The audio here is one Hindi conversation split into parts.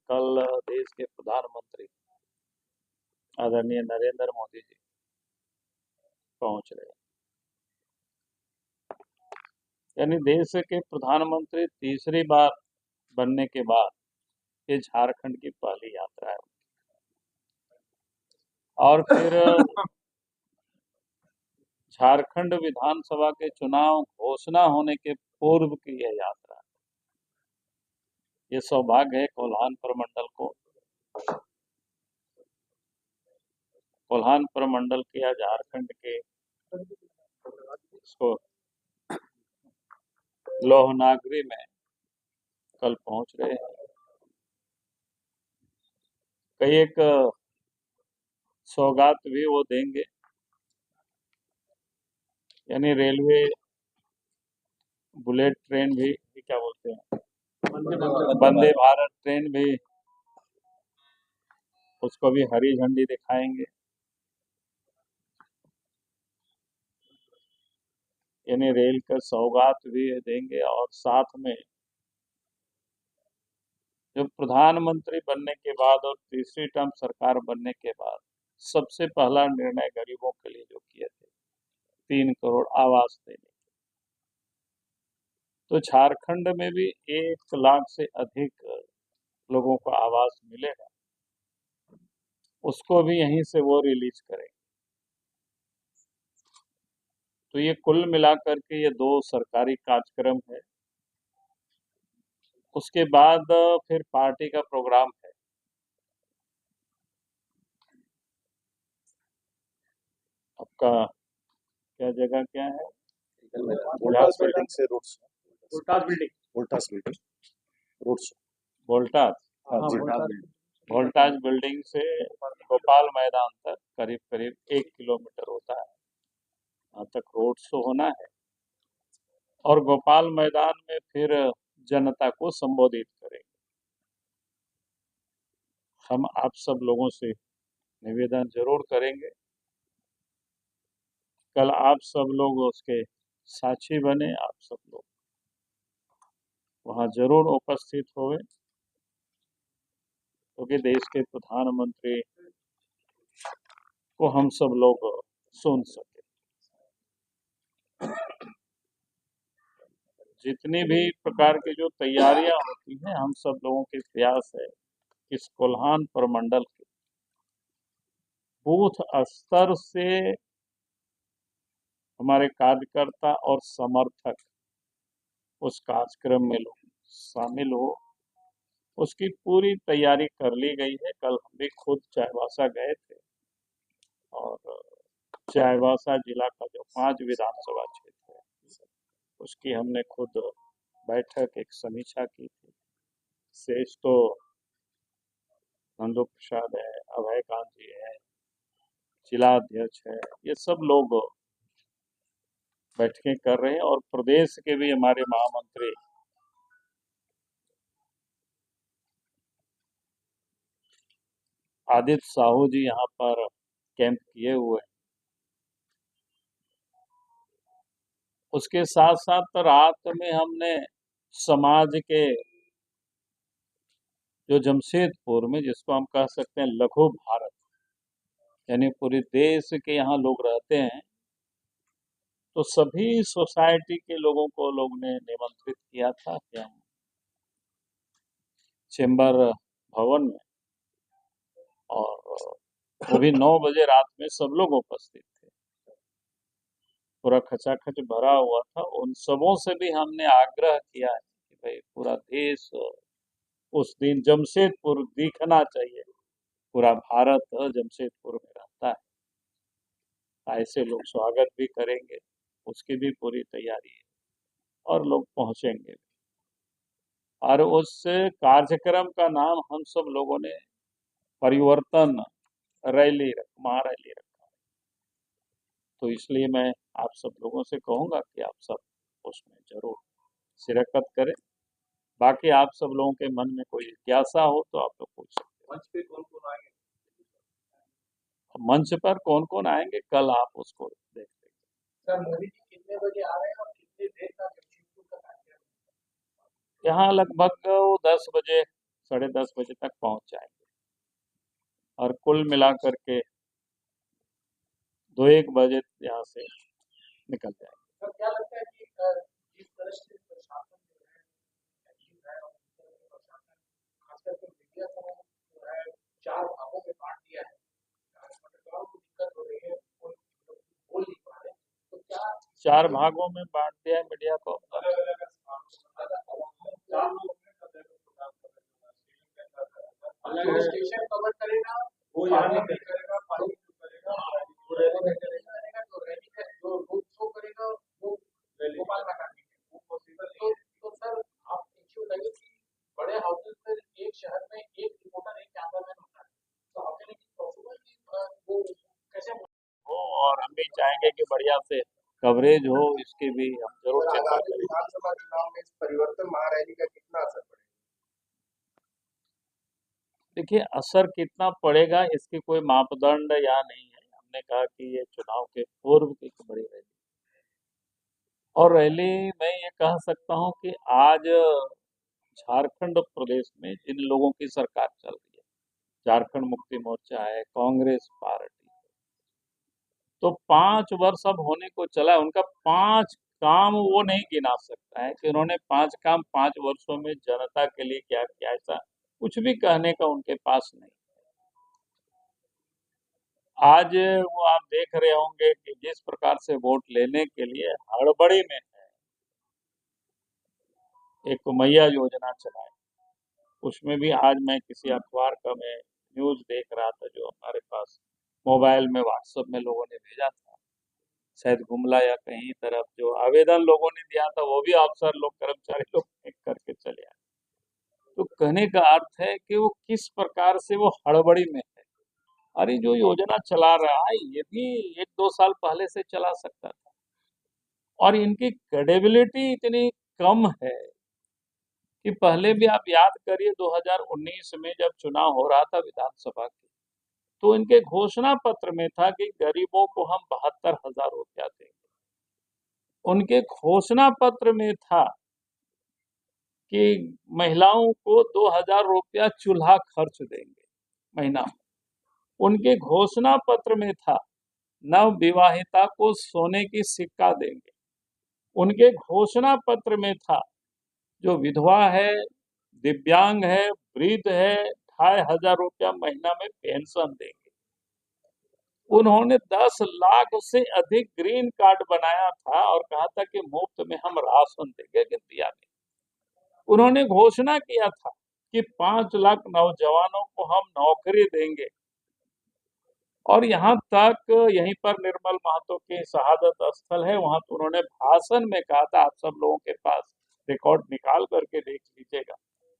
कल देश के प्रधानमंत्री आदरणीय नरेंद्र मोदी जी पहुंच रहे हैं। यानी देश के प्रधानमंत्री तीसरी बार बनने के बाद ये झारखंड की पहली यात्रा है और फिर झारखंड विधानसभा के चुनाव घोषणा होने के पूर्व की यह यात्रा है। ये सौभाग्य है कोल्हान प्रमंडल को, कोल्हान प्रमंडल के या झारखंड के इसको लोहनागरी में कल पहुंच रहे हैं। कई एक सौगात भी वो देंगे, यानी रेलवे बुलेट ट्रेन भी क्या बोलते हैं, वंदे भारत ट्रेन भी, उसको भी हरी झंडी दिखाएंगे। यानी रेल का सौगात भी देंगे और साथ में जो प्रधानमंत्री बनने के बाद और तीसरी टर्म सरकार बनने के बाद सबसे पहला निर्णय गरीबों के लिए जो किए थे 3 करोड़ आवास देने। तो झारखंड में भी 1 लाख से अधिक लोगों को आवास मिलेगा, उसको भी यहीं से वो रिलीज करेंगे। तो ये कुल मिलाकर के ये 2 सरकारी कार्यक्रम है। उसके बाद फिर पार्टी का प्रोग्राम है। आपका क्या जगह क्या है? वोल्टास बिल्डिंग से road show. Voltas building road show. Voltas, हाँ जी। वोल्टास बिल्डिंग से गोपाल मैदान तक करीब करीब 1 किलोमीटर होता है, वहाँ तक रोड शो होना है और गोपाल मैदान में फिर जनता को संबोधित करेंगे। हम आप सब लोगों से निवेदन जरूर करेंगे, कल आप सब लोग उसके साक्षी बने, आप सब लोग वहाँ जरूर उपस्थित होंगे, क्योंकि देश के प्रधानमंत्री को हम सब लोग सुन सके। जितनी भी प्रकार की जो तैयारियां होती हैं, हम सब लोगों के प्रयास है इस कोल्हान प्रमंडल के बूथ स्तर से हमारे कार्यकर्ता और समर्थक उस कार्यक्रम में लोग शामिल हो, उसकी पूरी तैयारी कर ली गई है। कल हम भी खुद चाईबासा गए थे और चाईबासा जिला का जो 5 विधानसभा क्षेत्र है उसकी हमने खुद बैठक एक समीक्षा की थी। शेष तो नंदू प्रसाद है, अभय कांत जी है, जिला अध्यक्ष है, ये सब लोग बैठकें कर रहे हैं और प्रदेश के भी हमारे महामंत्री आदित्य साहू जी यहाँ पर कैंप किए हुए हैं। उसके साथ साथ रात में हमने समाज के जो जमशेदपुर में, जिसको हम कह सकते हैं लघु भारत, यानी पूरे देश के यहाँ लोग रहते हैं, तो सभी सोसाइटी के लोगों को लोग ने निमंत्रित किया था कि हम चेंबर भवन में, और वो भी 9 बजे रात में सब लोग उपस्थित थे, पूरा खचाखच भरा हुआ था। उन सबों से भी हमने आग्रह किया है कि भाई पूरा देश उस दिन जमशेदपुर दिखना चाहिए, पूरा भारत जमशेदपुर में रहता है। ऐसे लोग स्वागत भी करेंगे, उसकी भी पूरी तैयारी है और लोग पहुंचेंगे। और उस कार्यक्रम का नाम हम सब लोगों ने परिवर्तन रैली महारैली रखा। तो इसलिए मैं आप सब लोगों से कहूंगा कि आप सब उसमें जरूर शिरकत करें। बाकी आप सब लोगों के मन में कोई जिज्ञासा हो तो आप लोग पूछ सकते हैं। मंच पे कौन कौन आएंगे? मंच पर कौन कौन आएंगे कल आप उसको देख लेंगे। सर, मोदी जी कितने बजे आ रहे हैं और कितने देर तक जमशेदपुर का कार्यक्रम? यहाँ लगभग 10 बजे 10:30 बजे तक पहुंच जाएंगे और कुल मिलाकर के 2-1 बजे यहाँ से निकल जाएंगे। सर क्या लगता है कि जिस तरह से प्रशासन जो है एक्टिव है और जिस तरह से प्रशासन खास करके मीडिया को जो है 4 भागों में बांट दिया है, पत्रकारों को दिक्कत हो रही है, वो लोग बोल नहीं पा रहे, तो क्या 4 भागों में बांट दिया है मीडिया को। अलग अलग चार लोग अलग स्टेशन कवर करेगा, वो यहाँ नहीं करेगा, पानी करेगा, वो रेली करेगा, जो रैली का जो रोड शो करेगा वो गोपाल का काटेंगे, वो पॉसिबल नहीं है। तो सर आप इश्यू लगे कि बड़े हाउसेस में एक शहर में एक रिपोर्टर एक कैमरामैन होता है, तो आपके लिए पॉसिबल कि वो कैसे हो और हम भी चाहेंगे कि बढ़िया से कवरेज हो, इसकी भी हम जरूर सर चिंता आगामी करें। विधानसभा चुनाव में इस परिवर्तन महारैली का कितना असर पड़ेगा? देखिए, असर कितना पड़ेगा इसकी कोई मापदंड या नहीं है। हमने कहा कि ये चुनाव के पूर्व की एक बड़ी रैली और रैली मैं ये कह सकता हूँ कि आज झारखंड प्रदेश में जिन लोगों की सरकार चल रही है, झारखंड मुक्ति मोर्चा है, कांग्रेस पार्टी, तो 5 वर्ष अब होने को चला है। उनका 5 काम वो नहीं गिना सकता है कि उन्होंने 5 काम 5 वर्षों में जनता के लिए क्या किया, ऐसा कुछ भी कहने का उनके पास नहीं। आज वो आप देख रहे होंगे कि जिस प्रकार से वोट लेने के लिए हड़बड़ी में है, एक मैया योजना चलाई, उसमें भी आज मैं किसी अखबार का मैं न्यूज देख रहा था जो हमारे पास मोबाइल में व्हाट्सएप में लोगों ने भेजा था, शायद गुमला या कहीं तरफ जो आवेदन लोगों ने दिया था वो भी अफसर लोग कर्मचारी लोग देख करके चले आए। तो कहने का अर्थ है कि वो किस प्रकार से वो हड़बड़ी में है। अरे जो योजना चला रहा है ये भी 1-2 साल पहले से चला सकता था और इनकी क्रेडिबिलिटी इतनी कम है कि पहले भी आप याद करिए 2019 में जब चुनाव हो रहा था विधानसभा की, तो इनके घोषणा पत्र में था कि गरीबों को हम 72,000 रुपया देंगे। उनके घोषणा पत्र में था कि महिलाओं को 2,000 रुपया चूल्हा खर्च देंगे महीना में। उनके घोषणा पत्र में था नव विवाहिता को सोने की सिक्का देंगे। उनके घोषणा पत्र में था जो विधवा है, दिव्यांग है, वृद्ध है, 2,500 रुपया महीना में पेंशन देंगे। उन्होंने 10 लाख से अधिक ग्रीन कार्ड बनाया था और कहा था कि मुफ्त में हम राशन देंगे, लेकिन दिया नहीं। उन्होंने घोषणा किया था कि 5 लाख नौजवानों को हम नौकरी देंगे और यहाँ तक यहीं पर निर्मल महतो की शहादत स्थल है, वहां तो उन्होंने भाषण में कहा था, आप सब लोगों के पास रिकॉर्ड निकाल करके देख लीजिएगा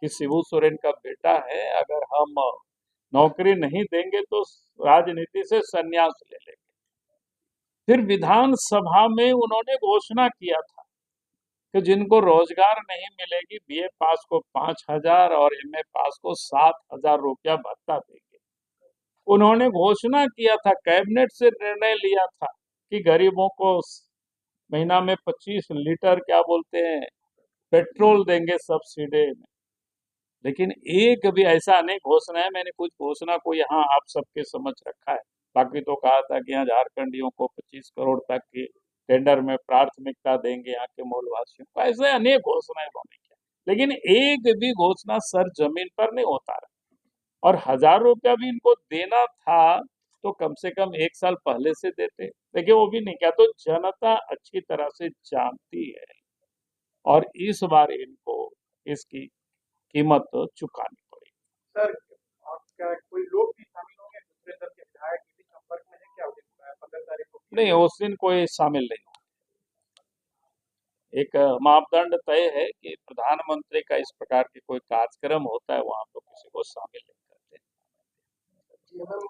कि शिबू सोरेन का बेटा है, अगर हम नौकरी नहीं देंगे तो राजनीति से संन्यास ले लेंगे। फिर विधानसभा में उन्होंने घोषणा किया था कि जिनको रोजगार नहीं मिलेगी बीए पास को 5,000 और एमए पास को 7,000 रुपया भत्ता देंगे। उन्होंने घोषणा किया था, कैबिनेट से निर्णय लिया था कि गरीबों को महीना में 25 लीटर क्या बोलते हैं पेट्रोल देंगे सब्सिडी में। लेकिन एक भी ऐसा नहीं घोषणा है, मैंने कुछ घोषणा को यहाँ आप सबके समझ रखा है। बाकी तो कहा था कि यहाँ झारखंडियों को 25 करोड़ तक की टेंडर में प्राथमिकता देंगे यहाँ के मूलवासियों को, ऐसे अनेक घोषणाएं उन्होंने किया, लेकिन एक भी घोषणा सर जमीन पर नहीं होता रहा। और 1,000 रुपया भी इनको देना था तो कम से कम 1 साल पहले से देते, देखिए वो भी नहीं किया। तो जनता अच्छी तरह से जानती है और इस बार इनको इसकी कीमत चुकानी पड़ी। सर आपका कोई लोग भी शामिल होंगे दूसरे दल के विधायक किसी संपर्क में है क्या? 15 तारीख को नहीं, उस दिन कोई शामिल नहीं हो। एक मापदंड तय है कि प्रधानमंत्री का इस प्रकार के कोई कार्यक्रम होता है वहां तो किसी को शामिल नहीं करते। जीएमएम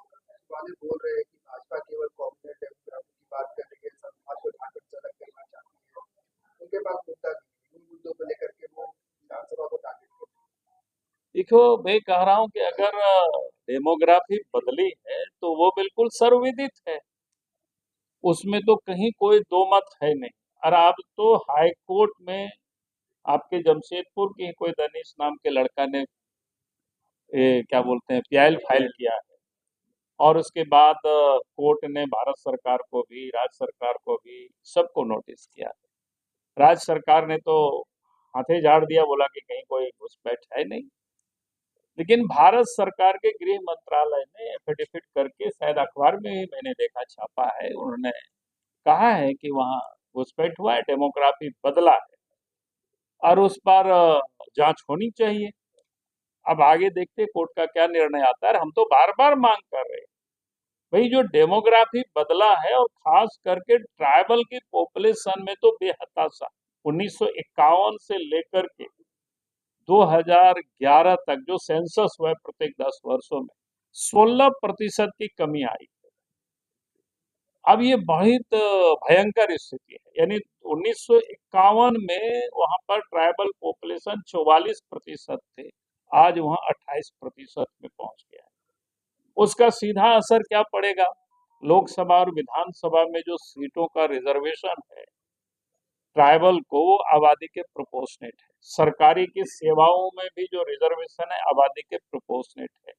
वाले बोल रहे हैं कि भाजपा केवल कॉर्पोरेट डेमोग्राफी की बात कर रही है, समाज को झारखंड से अलग करना चाहती है, उनके पास मुद्दा नहीं है, उन मुद्दों को लेकर के वो विधानसभा को टारगेट करते देखो, मैं कह रहा हूं कि अगर डेमोग्राफी बदली है तो वो बिल्कुल सर्वविदित है, उसमें तो कहीं कोई दो मत है नहीं। और अब तो हाई कोर्ट में आपके जमशेदपुर के कोई दनिश नाम के लड़का ने क्या बोलते हैं पीआईएल फाइल किया है। और उसके बाद कोर्ट ने भारत सरकार को भी, राज्य सरकार को भी, सबको नोटिस किया। राज्य सरकार ने तो हाथे झाड़ दिया, बोला कि कहीं कोई घुसपैठ है नहीं। लेकिन भारत सरकार के गृह मंत्रालय ने एफिडेविट करके, शायद अखबार में भी मैंने देखा छापा है, उन्होंने कहा है कि वहाँ घुसपैठ हुआ है, डेमोग्राफी बदला है और उस पर जांच होनी चाहिए। अब आगे देखते कोर्ट का क्या निर्णय आता है। हम तो बार बार मांग कर रहे हैं भाई, जो डेमोग्राफी बदला है और खास करके ट्राइबल की पॉपुलेशन में तो बेहताशा, 1951 से लेकर के 2011 तक जो सेंसस हुआ है प्रत्येक 10 वर्षों में 16% की कमी आई। अब ये बहुत भयंकर स्थिति है। यानी 1951 में वहां पर ट्राइबल पॉपुलेशन 44% थे, आज वहां 28% में पहुंच गया है। उसका सीधा असर क्या पड़ेगा? लोकसभा और विधानसभा में जो सीटों का रिजर्वेशन है ट्राइबल को, वो आबादी के प्रोपोर्शनेट है। सरकारी की सेवाओं में भी जो रिजर्वेशन है आबादी के प्रोपोर्शनेट है।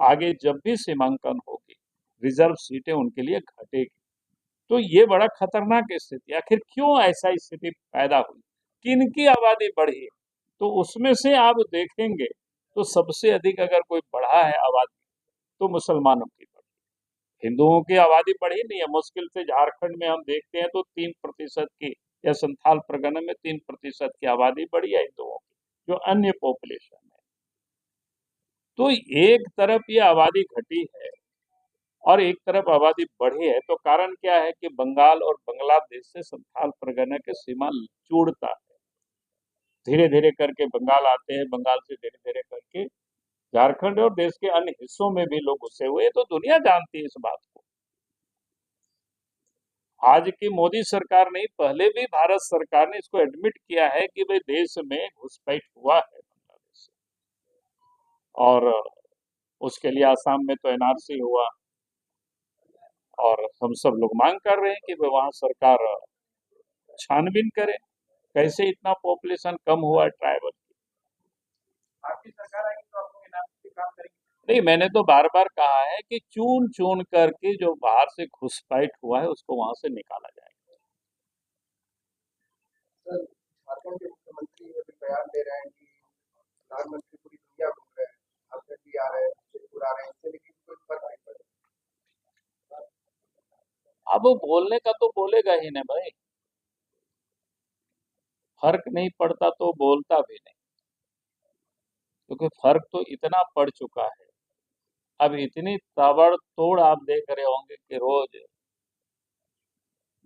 आगे जब भी सीमांकन होगी रिजर्व सीटें उनके लिए घटेगी। तो ये बड़ा खतरनाक स्थिति। आखिर क्यों ऐसा स्थिति पैदा हुई, किनकी आबादी बढ़ी? तो उसमें से आप देखेंगे तो सबसे अधिक अगर कोई बढ़ा है आबादी तो मुसलमानों की बढ़ी। हिंदुओं की आबादी बढ़ी नहीं है। मुश्किल से झारखंड में हम देखते हैं तो 3% की, या संथाल परगना में 3% की आबादी बढ़ी है हिंदुओं की, जो अन्य पॉपुलेशन है। तो एक तरफ ये आबादी घटी है और एक तरफ आबादी बढ़ी है, तो कारण क्या है कि बंगाल और बांग्लादेश से संथाल परगना की सीमा जुड़ता है। धीरे धीरे करके बंगाल आते हैं, बंगाल से धीरे धीरे करके झारखंड और देश के अन्य हिस्सों में भी लोग घुसे हुए, तो दुनिया जानती है इस बात को। आज की मोदी सरकार नहीं, पहले भी भारत सरकार ने इसको एडमिट किया है कि भाई देश में घुसपैठ हुआ है बांग्लादेश से। और उसके लिए आसाम में तो एनआरसी हुआ और हम सब लोग मांग कर रहे हैं कि भाई वहां सरकार छानबीन करे कैसे इतना पॉपुलेशन कम हुआ है ट्राइबल की। आपकी सरकार आएगी तो आप लोग एनआरसी पे काम करेंगे? नहीं, मैंने तो बार बार कहा है कि चुन चुन करके जो बाहर से घुसपैठ हुआ है उसको वहां से निकाला जाए। सर, झारखंड के मुख्यमंत्री अभी बयान दे रहे हैं कि प्रधानमंत्री पूरी दुनिया घूम रहे हैं, आप दिल्ली आ रहे हैं, जयपुर आ रहे हैं, इससे लेकिन कोई फर्क नहीं पड़ेगा। अब वो बोलने का तो बोलेगा ही ना भाई, फर्क नहीं पड़ता तो बोलता भी नहीं, क्योंकि फर्क तो इतना पड़ चुका है। अब इतनी ताबड़तोड़ आप देख रहे होंगे कि रोज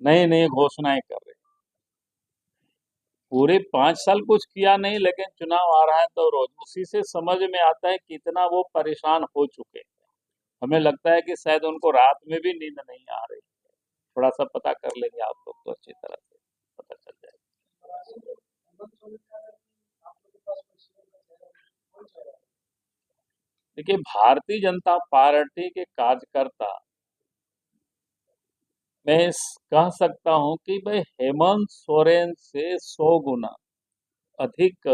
नई नई घोषणाएं कर रहे हैं। पूरे 5 साल कुछ किया नहीं, लेकिन चुनाव आ रहा है तो रोज उसी से समझ में आता है कितना वो परेशान हो चुके हैं। हमें लगता है कि शायद उनको रात में भी नींद नहीं आ रही है। थोड़ा सा पता कर लेंगे आप लोग तो अच्छी तरह से पता चल जाएगा। देखिए, भारतीय जनता पार्टी के कार्यकर्ता, मैं कह सकता हूं कि भाई हेमंत सोरेन से 100 गुना अधिक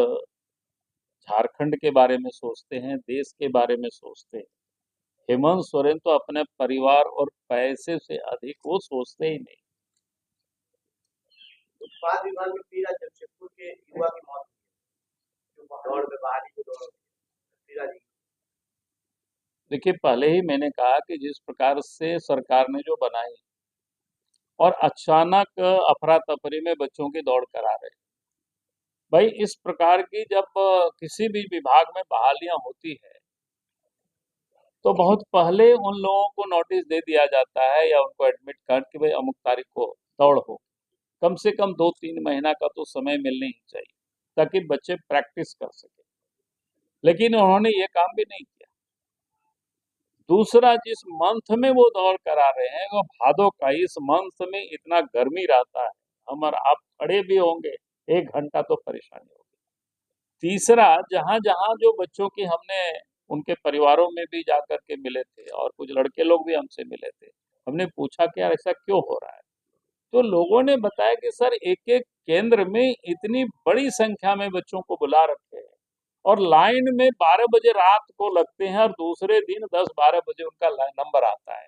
झारखंड के बारे में सोचते हैं, देश के बारे में सोचते हैं। हेमंत सोरेन तो अपने परिवार और पैसे से अधिक वो सोचते ही नहीं। उत्पाद विभाग में पीरा जमशेदपुर के युवा की मौत हुई, जो दौड़ में बहाली की दौड़ पीरा जी। देखिए, पहले ही मैंने कहा कि जिस प्रकार से सरकार ने जो बनाई और अचानक अफरा तफरी में बच्चों की दौड़ करा रहे, भाई इस प्रकार की जब किसी भी विभाग में बहालियां होती है तो बहुत पहले उन लोगों को नोटिस दे दिया जाता है या उनको एडमिट कर कि भाई अमुक तारीख को दौड़ हो। कम से कम 2-3 महीना का तो समय मिलना ही चाहिए ताकि बच्चे प्रैक्टिस कर सके। लेकिन उन्होंने ये काम भी नहीं किया। दूसरा, जिस मंथ में वो दौड़ करा रहे हैं वो भादों का, इस मंथ में इतना गर्मी रहता है, हम और आप खड़े भी होंगे 1 घंटा तो परेशानी होगी। तीसरा, जहां जहां जो बच्चों की हमने उनके परिवारों में भी जाकर के मिले थे और कुछ लड़के लोग भी हमसे मिले थे, हमने पूछा कि यार ऐसा क्यों हो रहा है, तो लोगों ने बताया कि सर एक एक केंद्र में इतनी बड़ी संख्या में बच्चों को बुला रखे हैं और लाइन में 12 बजे रात को लगते हैं और दूसरे दिन 10-12 बजे उनका नंबर आता है।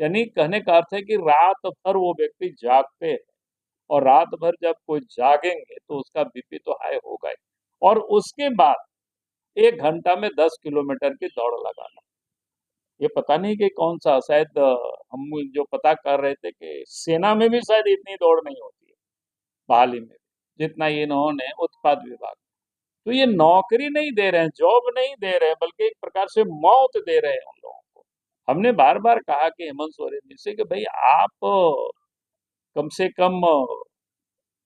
यानी कहने का अर्थ है कि रात भर वो व्यक्ति जागते हैं, और रात भर जब कोई जागेंगे तो उसका बीपी तो हाई होगा ही। और उसके बाद 1 घंटा में 10 किलोमीटर की दौड़ लगाना, ये पता नहीं कि कौन सा, शायद हम जो पता कर रहे थे कि सेना में भी शायद इतनी दौड़ नहीं होती है, बहाली में भी, जितना इन्होंने उत्पाद विभाग। तो ये नौकरी नहीं दे रहे हैं, जॉब नहीं दे रहे हैं, बल्कि एक प्रकार से मौत दे रहे हैं उन लोगों को। हमने बार बार कहा कि हेमंत सोरेन जी से कि भाई आप कम से कम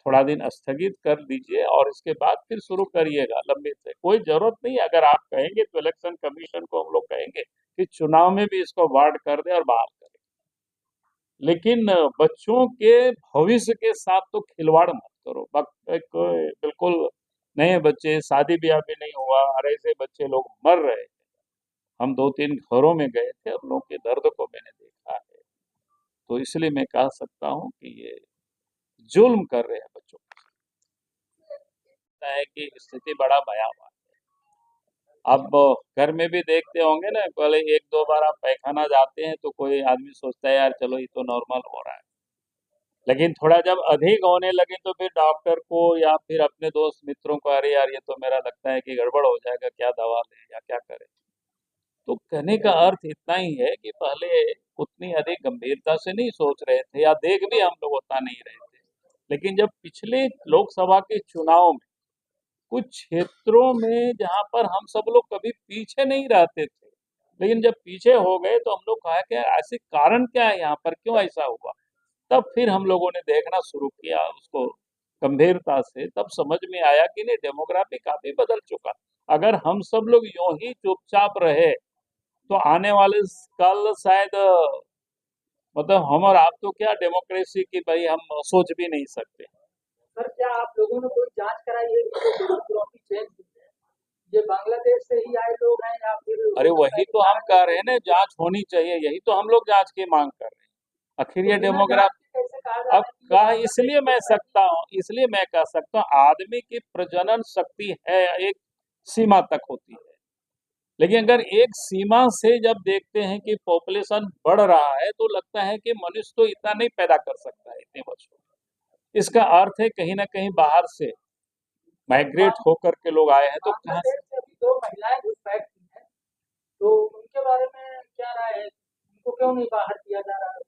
थोड़ा दिन स्थगित कर दीजिए और इसके बाद फिर शुरू करिएगा लंबे से, कोई जरूरत नहीं। अगर आप कहेंगे तो इलेक्शन कमीशन को हम लोग कहेंगे कि चुनाव में भी इसको वार्ड कर दे और बहाल करें, लेकिन बच्चों के भविष्य के साथ तो खिलवाड़ मत करो। बिल्कुल नए बच्चे, शादी ब्याह भी नहीं हुआ और ऐसे बच्चे लोग मर रहे हैं। हम 2-3 घरों में गए थे, उन लोगों के दर्द को मैंने देखा है। तो इसलिए मैं कह सकता हूँ कि ये जुल्म कर रहे हैं बच्चों पर। लगता है कि स्थिति बड़ा भयावह है। अब घर में भी देखते होंगे ना, पहले 1-2 बार आप पैखाना जाते हैं तो कोई आदमी सोचता है यार चलो ये तो नॉर्मल हो रहा है, लेकिन थोड़ा जब अधिक होने लगे तो फिर डॉक्टर को या फिर अपने दोस्त मित्रों को, अरे यार ये तो मेरा लगता है कि गड़बड़ हो जाएगा, क्या दवा लें या क्या करें। तो कहने का अर्थ इतना ही है कि पहले उतनी अधिक गंभीरता से नहीं सोच रहे थे, या देख भी हम लोग उतना नहीं रहे थे, लेकिन जब पिछले लोकसभा के चुनाव में कुछ क्षेत्रों में जहां पर हम सब लोग कभी पीछे नहीं रहते थे, लेकिन जब पीछे हो गए तो हम लोग कहा कि यार ऐसे कारण क्या है, यहाँ पर क्यों ऐसा हुआ। तब फिर हम लोगों ने देखना शुरू किया उसको गंभीरता से, तब समझ में आया कि नहीं, डेमोग्राफी काफी बदल चुका। अगर हम सब लोग यूं ही चुपचाप रहे तो आने वाले कल शायद मतलब हम और आप तो क्या डेमोक्रेसी की भाई हम सोच भी नहीं सकते। सर क्या आप लोगों ने कोई जांच कराई है कि जो डेमोग्राफी चेंज हुई है ये बांग्लादेश से ही आए लोग हैं या फिर हो अरे सकता है वही कि तो हम बाहर कह से रहे हैं लोग ना, जांच होनी चाहिए, यही तो हम लोग जांच की मांग कर रहे हैं। आखिर तो ये बिना जांच डेमोग्राफ के कैसे कहा जा अब रहा है कि ये कहा, बांग्लादेश इसलिए से मैं है? सकता हूँ, इसलिए मैं कह सकता हूँ आदमी की प्रजनन शक्ति है एक सीमा तक होती है, लेकिन अगर एक सीमा से जब देखते हैं कि पॉपुलेशन बढ़ रहा है तो लगता है कि मनुष्य तो इतना नहीं पैदा कर सकता है इतने वर्षों में। इसका अर्थ है कहीं ना कहीं बाहर से माइग्रेट होकर के लोग आए हैं, तो कहाँ से। बांग्लादेश से अभी 2 महिलाएं घुसपैठ की हैं तो उनके बारे में क्या राय है उनको क्यों नहीं बाहर किया जा रहा है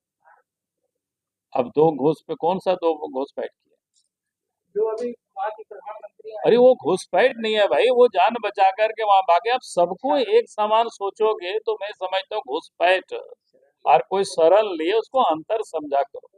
अब दो घूस पे कौन सा दो घूसपैठ किया। जो अभी वहाँ की प्रधानमंत्री आई अरे हैं वो घुसपैठ नहीं है भाई, वो जान बचा करके वहां भागे। आप सबको एक समान सोचोगे तो मैं समझता हूँ घुसपैठ, और कोई शरण लिए उसको अंतर समझा करो।